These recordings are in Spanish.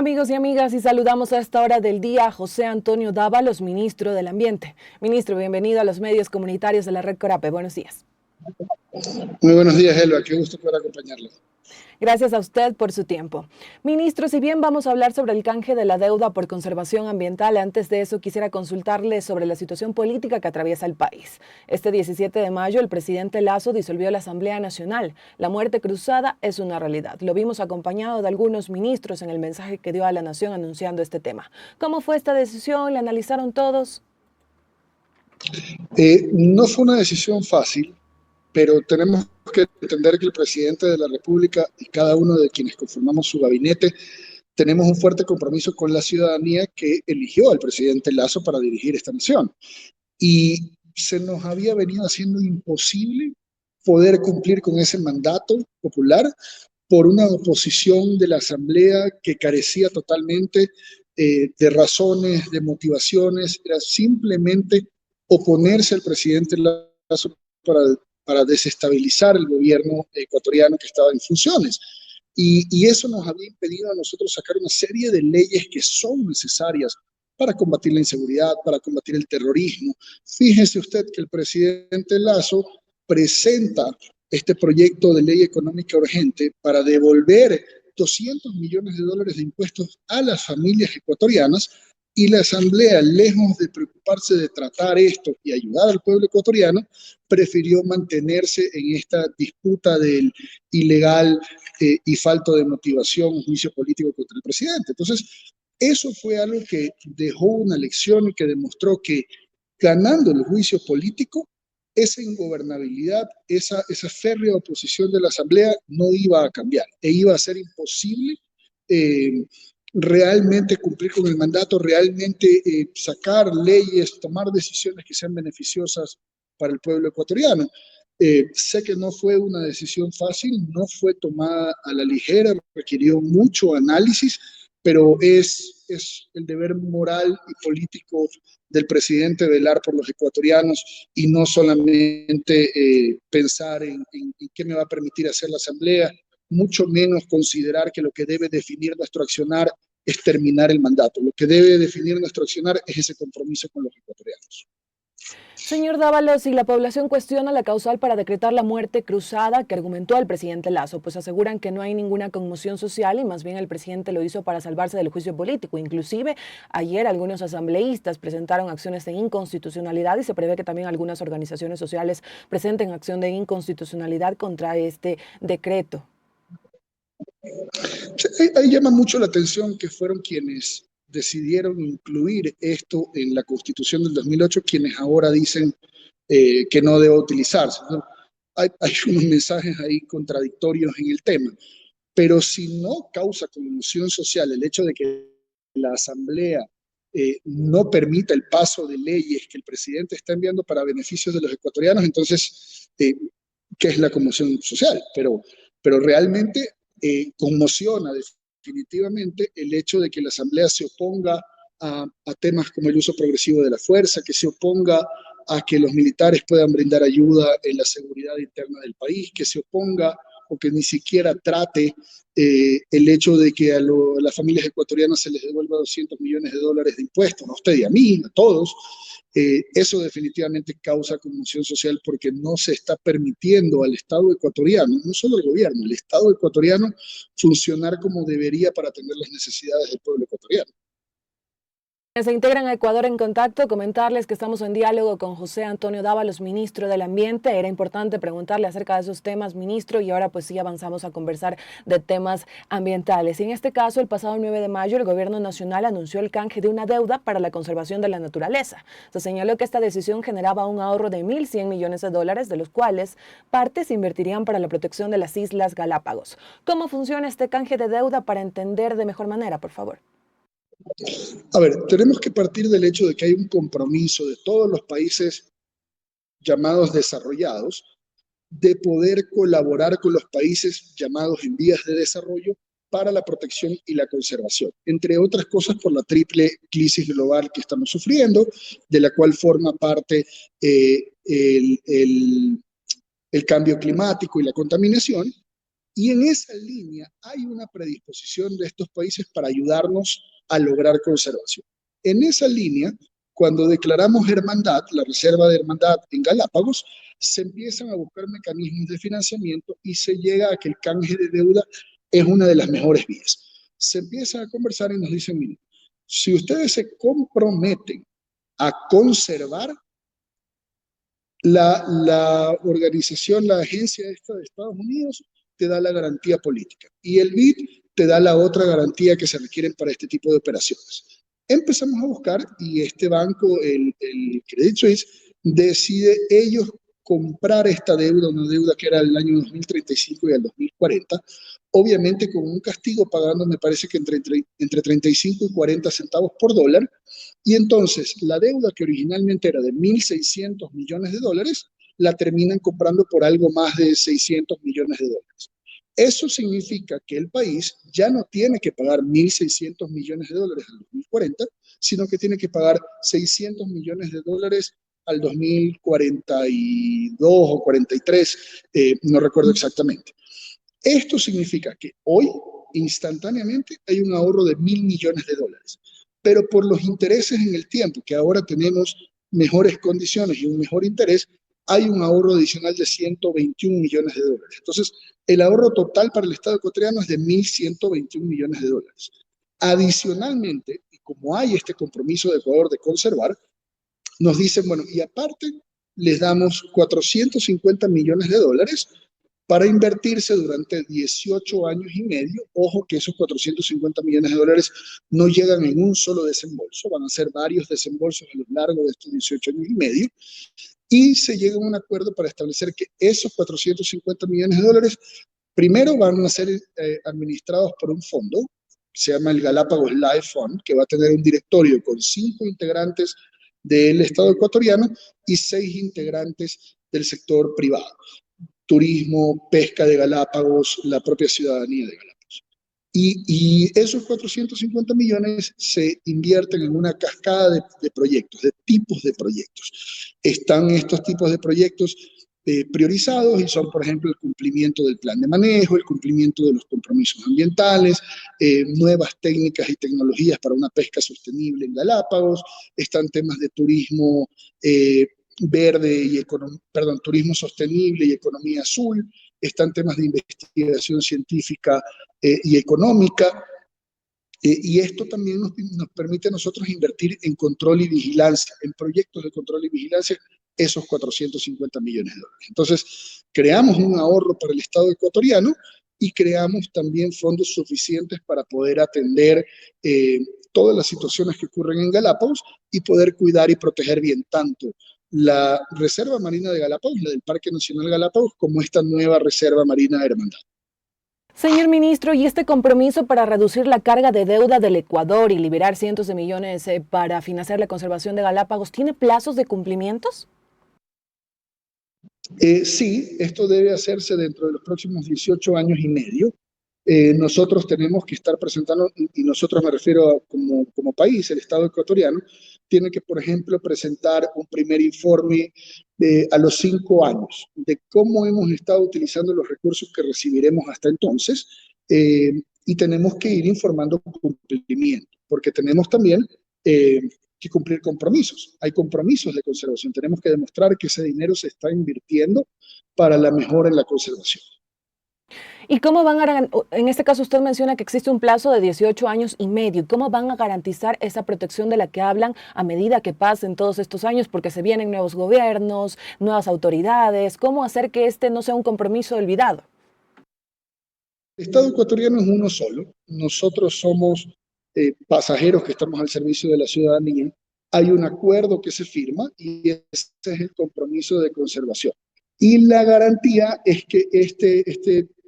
Amigos y amigas, y saludamos a esta hora del día a José Antonio Dávalos, ministro del Ambiente. Ministro, bienvenido a los medios comunitarios de la Red Corape. Buenos días. Muy buenos días, Elba. Qué gusto poder acompañarla. Gracias a usted por su tiempo. Ministro, si bien vamos a hablar sobre el canje de la deuda por conservación ambiental, antes de eso quisiera consultarle sobre la situación política que atraviesa el país. Este 17 de mayo, el presidente Lasso disolvió la Asamblea Nacional. La muerte cruzada es una realidad. Lo vimos acompañado de algunos ministros en el mensaje que dio a la nación anunciando este tema. ¿Cómo fue esta decisión? ¿La analizaron todos? No fue una decisión fácil, pero tenemos que entender que el presidente de la República y cada uno de quienes conformamos su gabinete tenemos un fuerte compromiso con la ciudadanía que eligió al presidente Lasso para dirigir esta nación. Y se nos había venido haciendo imposible poder cumplir con ese mandato popular por una oposición de la Asamblea que carecía totalmente de razones, de motivaciones, era simplemente oponerse al presidente Lasso para, para desestabilizar el gobierno ecuatoriano que estaba en funciones. Y eso nos había impedido a nosotros sacar una serie de leyes que son necesarias para combatir la inseguridad, para combatir el terrorismo. Fíjese usted que el presidente Lasso presenta este proyecto de ley económica urgente para devolver 200 millones de dólares de impuestos a las familias ecuatorianas, y la Asamblea, lejos de preocuparse de tratar esto y ayudar al pueblo ecuatoriano, prefirió mantenerse en esta disputa del ilegal y falto de motivación, un juicio político contra el presidente. Entonces, eso fue algo que dejó una lección y que demostró que ganando el juicio político, esa ingobernabilidad, esa férrea oposición de la Asamblea no iba a cambiar e iba a ser imposible realmente cumplir con el mandato, realmente sacar leyes, tomar decisiones que sean beneficiosas para el pueblo ecuatoriano. Sé que no fue una decisión fácil, no fue tomada a la ligera, requirió mucho análisis, pero es el deber moral y político del presidente velar por los ecuatorianos y no solamente pensar en qué me va a permitir hacer la Asamblea, mucho menos considerar que lo que debe definir nuestro accionar es terminar el mandato. Lo que debe definir nuestro accionar es ese compromiso con los ecuatorianos. Señor Dávalos, si la población cuestiona la causal para decretar la muerte cruzada que argumentó el presidente Lasso, pues aseguran que no hay ninguna conmoción social y más bien el presidente lo hizo para salvarse del juicio político. Inclusive, ayer algunos asambleístas presentaron acciones de inconstitucionalidad y se prevé que también algunas organizaciones sociales presenten acción de inconstitucionalidad contra este decreto. Ahí llama mucho la atención que fueron quienes decidieron incluir esto en la Constitución del 2008, quienes ahora dicen que no debe utilizarse, ¿no? Hay unos mensajes ahí contradictorios en el tema, pero si no causa conmoción social el hecho de que la Asamblea no permita el paso de leyes que el presidente está enviando para beneficios de los ecuatorianos, entonces, ¿qué es la conmoción social? Pero realmente conmociona definitivamente el hecho de que la Asamblea se oponga a temas como el uso progresivo de la fuerza, que se oponga a que los militares puedan brindar ayuda en la seguridad interna del país, que se oponga o que ni siquiera trate el hecho de que a las familias ecuatorianas se les devuelva 200 millones de dólares de impuestos, a usted y a mí, a todos. Eso definitivamente causa conmoción social porque no se está permitiendo al Estado ecuatoriano, no solo el gobierno, el Estado ecuatoriano funcionar como debería para atender las necesidades del pueblo ecuatoriano. Se integran a Ecuador en Contacto, comentarles que estamos en diálogo con José Antonio Dávalos, ministro del Ambiente. Era importante preguntarle acerca de esos temas, ministro, y ahora pues sí avanzamos a conversar de temas ambientales. Y en este caso, el pasado 9 de mayo, el gobierno nacional anunció el canje de una deuda para la conservación de la naturaleza. Se señaló que esta decisión generaba un ahorro de 1.100 millones de dólares, de los cuales parte se invertirían para la protección de las Islas Galápagos. ¿Cómo funciona este canje de deuda para entender de mejor manera, por favor? A ver, tenemos que partir del hecho de que hay un compromiso de todos los países llamados desarrollados de poder colaborar con los países llamados en vías de desarrollo para la protección y la conservación, entre otras cosas por la triple crisis global que estamos sufriendo, de la cual forma parte el cambio climático y la contaminación, Y en esa línea hay una predisposición de estos países para ayudarnos a lograr conservación. En esa línea, cuando declaramos hermandad, la reserva de hermandad en Galápagos, se empiezan a buscar mecanismos de financiamiento y se llega a que el canje de deuda es una de las mejores vías. Se empieza a conversar y nos dicen, miren, si ustedes se comprometen a conservar la organización, la agencia esta de Estados Unidos, te da la garantía política y el BID te da la otra garantía que se requieren para este tipo de operaciones. Empezamos a buscar y este banco, el Credit Suisse, decide ellos comprar esta deuda, una deuda que era del año 2035 y al 2040, obviamente con un castigo pagando, me parece que entre 35 y 40 centavos por dólar, y entonces la deuda que originalmente era de 1.600 millones de dólares, la terminan comprando por algo más de 600 millones de dólares. Eso significa que el país ya no tiene que pagar 1.600 millones de dólares al 2040, sino que tiene que pagar 600 millones de dólares al 2042 o 43, no recuerdo exactamente. Esto significa que hoy, instantáneamente, hay un ahorro de 1.000 millones de dólares. Pero por los intereses en el tiempo, que ahora tenemos mejores condiciones y un mejor interés, hay un ahorro adicional de 121 millones de dólares. Entonces, el ahorro total para el Estado ecuatoriano es de 1.121 millones de dólares. Adicionalmente, y como hay este compromiso de Ecuador de conservar, nos dicen, bueno, y aparte les damos 450 millones de dólares para invertirse durante 18 años y medio. Ojo que esos 450 millones de dólares no llegan en un solo desembolso, van a ser varios desembolsos a lo largo de estos 18 años y medio, y se llega a un acuerdo para establecer que esos 450 millones de dólares primero van a ser administrados por un fondo, se llama el Galápagos Life Fund, que va a tener un directorio con 5 integrantes del Estado ecuatoriano y 6 integrantes del sector privado. Turismo, pesca de Galápagos, la propia ciudadanía de Galápagos. Y esos 450 millones se invierten en una cascada de proyectos, de tipos de proyectos. Están estos tipos de proyectos priorizados y son, por ejemplo, el cumplimiento del plan de manejo, el cumplimiento de los compromisos ambientales, nuevas técnicas y tecnologías para una pesca sostenible en Galápagos, están temas de turismo verde y turismo sostenible y economía azul, están temas de investigación científica y económica, y esto también nos permite a nosotros invertir en control y vigilancia, en proyectos de control y vigilancia, esos 450 millones de dólares. Entonces, creamos un ahorro para el Estado ecuatoriano y creamos también fondos suficientes para poder atender todas las situaciones que ocurren en Galápagos y poder cuidar y proteger bien tanto la Reserva Marina de Galápagos, la del Parque Nacional Galápagos, como esta nueva Reserva Marina Hermandad. Señor ministro, ¿y este compromiso para reducir la carga de deuda del Ecuador y liberar cientos de millones para financiar la conservación de Galápagos tiene plazos de cumplimientos? Sí, esto debe hacerse dentro de los próximos 18 años y medio. Nosotros tenemos que estar presentando, y nosotros me refiero a como país, el Estado ecuatoriano, tiene que, por ejemplo, presentar un primer informe a los 5 años de cómo hemos estado utilizando los recursos que recibiremos hasta entonces, y tenemos que ir informando cumplimiento, porque tenemos también que cumplir compromisos. Hay compromisos de conservación. Tenemos que demostrar que ese dinero se está invirtiendo para la mejora en la conservación. ¿Y cómo van en este caso usted menciona que existe un plazo de 18 años y medio, ¿cómo van a garantizar esa protección de la que hablan a medida que pasen todos estos años? Porque se vienen nuevos gobiernos, nuevas autoridades, ¿cómo hacer que este no sea un compromiso olvidado? El Estado ecuatoriano es uno solo. Nosotros somos pasajeros que estamos al servicio de la ciudadanía. Hay un acuerdo que se firma y ese es el compromiso de conservación. Y la garantía es que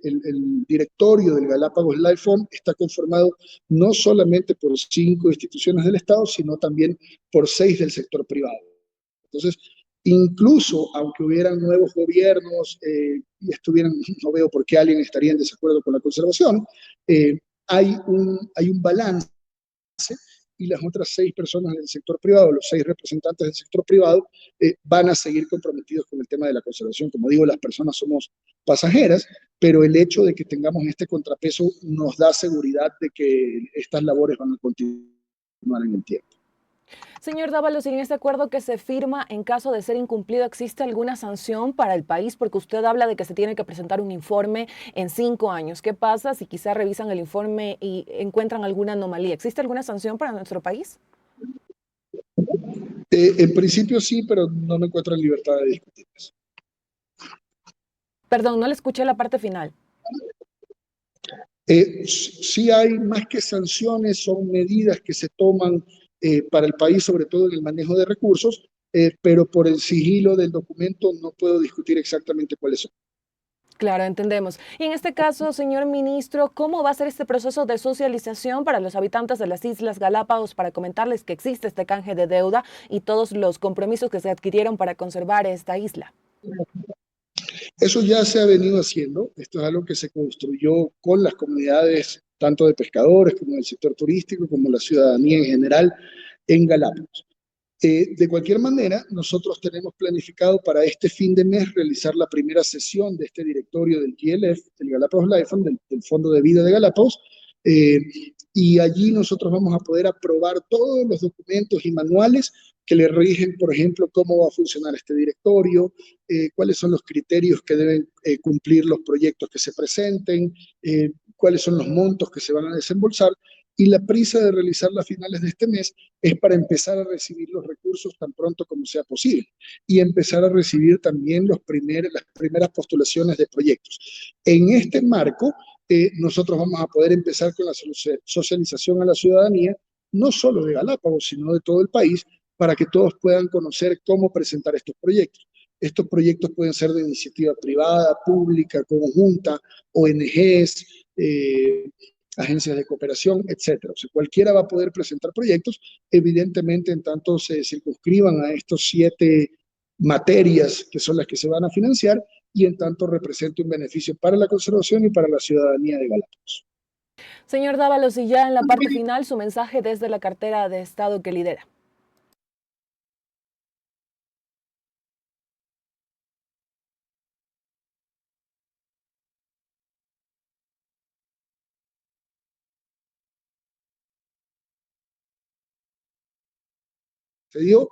el directorio del Galápagos Life Fund está conformado no solamente por 5 instituciones del Estado, sino también por 6 del sector privado. Entonces, incluso aunque hubieran nuevos gobiernos y estuvieran, no veo por qué alguien estaría en desacuerdo con la conservación, hay un balance y las otras 6 personas del sector privado, los 6 representantes del sector privado, van a seguir comprometidos con el tema de la conservación. Como digo, las personas somos pasajeras, pero el hecho de que tengamos este contrapeso nos da seguridad de que estas labores van a continuar en el tiempo. Señor Dávalos, en este acuerdo que se firma, en caso de ser incumplido, ¿existe alguna sanción para el país? Porque usted habla de que se tiene que presentar un informe en 5 años. ¿Qué pasa si quizá revisan el informe y encuentran alguna anomalía? ¿Existe alguna sanción para nuestro país? En principio sí, pero no me encuentro en libertad de discutir eso. Perdón, no le escuché la parte final. Sí hay más que sanciones, son medidas que se toman para el país, sobre todo en el manejo de recursos, pero por el sigilo del documento no puedo discutir exactamente cuáles son. Claro, entendemos. Y en este caso, señor ministro, ¿cómo va a ser este proceso de socialización para los habitantes de las Islas Galápagos para comentarles que existe este canje de deuda y todos los compromisos que se adquirieron para conservar esta isla? Eso ya se ha venido haciendo, esto es algo que se construyó con las comunidades, tanto de pescadores como del sector turístico, como la ciudadanía en general en Galápagos. De cualquier manera, nosotros tenemos planificado para este fin de mes realizar la primera sesión de este directorio del GLF, del Galápagos Life Fund, del Fondo de Vida de Galápagos, eh, y allí nosotros vamos a poder aprobar todos los documentos y manuales que le rigen, por ejemplo, cómo va a funcionar este directorio, cuáles son los criterios que deben cumplir los proyectos que se presenten, cuáles son los montos que se van a desembolsar, y la prisa de realizarla a finales de este mes es para empezar a recibir los recursos tan pronto como sea posible y empezar a recibir también las primeras postulaciones de proyectos. En este marco, nosotros vamos a poder empezar con la socialización a la ciudadanía, no solo de Galápagos, sino de todo el país, para que todos puedan conocer cómo presentar estos proyectos. Estos proyectos pueden ser de iniciativa privada, pública, conjunta, ONGs, agencias de cooperación, etcétera. O sea, cualquiera va a poder presentar proyectos, evidentemente en tanto se circunscriban a estos 7 materias que son las que se van a financiar y en tanto represente un beneficio para la conservación y para la ciudadanía de Galápagos. Señor Dávalos, y ya en la parte final, su mensaje desde la cartera de Estado que lidera. Se dio,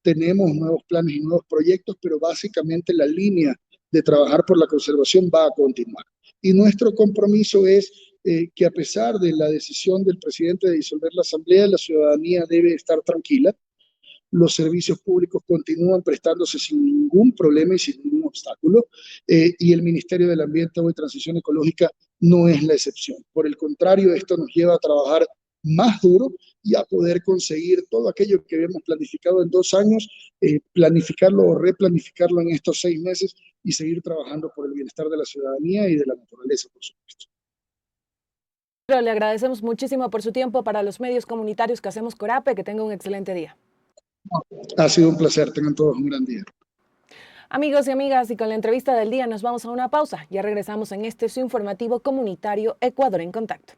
tenemos nuevos planes y nuevos proyectos, pero básicamente la línea de trabajar por la conservación va a continuar. Y nuestro compromiso es que a pesar de la decisión del presidente de disolver la Asamblea, la ciudadanía debe estar tranquila. Los servicios públicos continúan prestándose sin ningún problema y sin ningún obstáculo, y el Ministerio del Ambiente, Agua y Transición Ecológica no es la excepción. Por el contrario, esto nos lleva a trabajar más duro y a poder conseguir todo aquello que habíamos planificado en 2 años, planificarlo o replanificarlo en estos 6 meses y seguir trabajando por el bienestar de la ciudadanía y de la naturaleza, por supuesto. Le agradecemos muchísimo por su tiempo para los medios comunitarios que hacemos Corape. Que tenga un excelente día. Ha sido un placer, tengan todos un gran día. Amigos y amigas, y con la entrevista del día nos vamos a una pausa. Ya regresamos en este su informativo comunitario Ecuador en Contacto.